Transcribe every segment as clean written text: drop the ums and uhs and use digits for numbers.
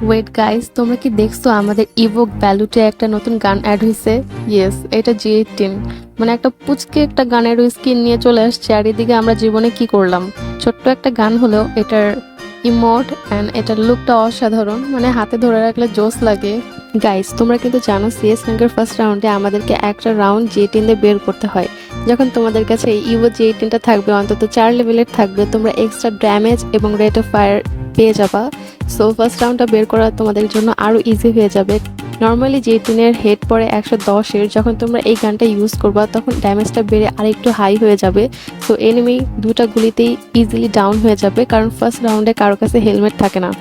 Wait guys, তোমরা কি দেখছো আমাদের ইভোক ভ্যালুতে একটা নতুন গান অ্যাড হয়েছে? ইয়েস, এটা G18, মানে একটা পুচকে একটা গানের স্কিন নিয়ে চলে আসছে। আর এদিকে আমরা জীবনে কি করলাম, ছোট্ট একটা গান হলেও এটার ইমোট অ্যান্ড এটার লুকটা অসাধারণ, মানে হাতে ধরে রাখলে জোস লাগে। গাইস, তোমরা কিন্তু জানো সিএস র্যাঙ্কের ফার্স্ট রাউন্ডে আমাদেরকে একটা রাউন্ড G18 দিয়ে বের করতে হয়। যখন তোমাদের কাছে এই ইভো G18টা থাকবে, অন্তত 4 লেভেলের থাকবে, তোমরা এক্সট্রা ড্যামেজ এবং রেট অফ ফায়ার পেয়ে যাবা। সো ফার্স্ট রাউন্ডটা বের করা তোমাদের জন্য আরও ইজি হয়ে যাবে। নর্মালি G18 এর হেড পরে 110-এর, যখন তোমরা এই গানটা ইউজ করবা তখন ড্যামেজটা বেড়ে আরেকটু হাই হয়ে যাবে। সো এনিমি দুটা গুলিতেই ইজিলি ডাউন হয়ে যাবে, কারণ ফার্স্ট রাউন্ডে কারো কাছে হেলমেট থাকে না।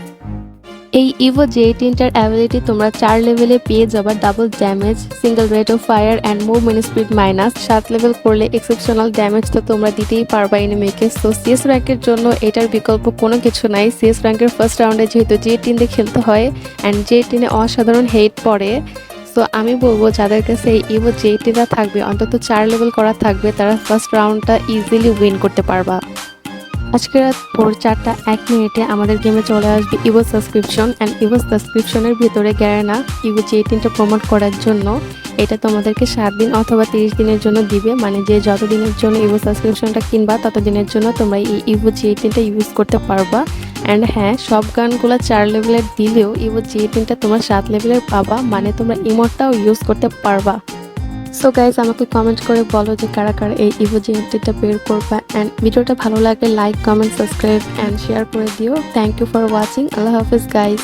এই ইভো G18টার অ্যাবিলিটি তোমরা 4 লেভেলে পেয়ে যাবা double damage, single rate of fire and movement speed minus. 7 level করলে এক্সেপশনাল ড্যামেজ তো তোমরা দিতেই পারবা এনিমিকে। সো সিএস র্যাঙ্কের জন্য এটার বিকল্প কোনো কিছু নাই। সিএস র্যাঙ্কের ফার্স্ট রাউন্ডে যেহেতু G18 দিয়ে খেলতে হয় অ্যান্ড G18 এ অসাধারণ হেট পড়ে। সো আমি বলবো যাদের কাছে এই ইভো G18টা থাকবে, অন্তত 4 লেভেল করা থাকবে, তারা ফার্স্ট রাউন্ডটা ইজিলি উইন করতে পারবা। আজকে রাত ভোর 4:01 আমাদের গেমে চলে আসবে ইভো সাবস্ক্রিপশন অ্যান্ড ইভো সাবস্ক্রিপশনের ভিতরে গ্যারেনা ইভো G18টা প্রমোট করার জন্য এটা তোমাদেরকে 7 দিন অথবা 30 দিনের জন্য দিবে, মানে যে যত দিনের জন্য ইভো সাবস্ক্রিপশনটা কিনবা তত দিনের জন্য তোমরা এই ইভো G18টা ইউজ করতে পারবা। অ্যান্ড হ্যাঁ, সব গানগুলো 4 লেভেলের দিলেও ইভো G18টা তোমরা 7 লেভেলের পাবা, মানে তোমরা ইমোটটাও ইউজ করতে পারবা। সো গাইজ, আমাকে কমেন্ট করে বলো যে কারা কারা এই ইভো G18টা বের করবা। অ্যান্ড ভিডিওটা ভালো লাগলে like, comment, subscribe and share করে দিও। Thank you for watching. আল্লাহ হাফিজ গাইজ।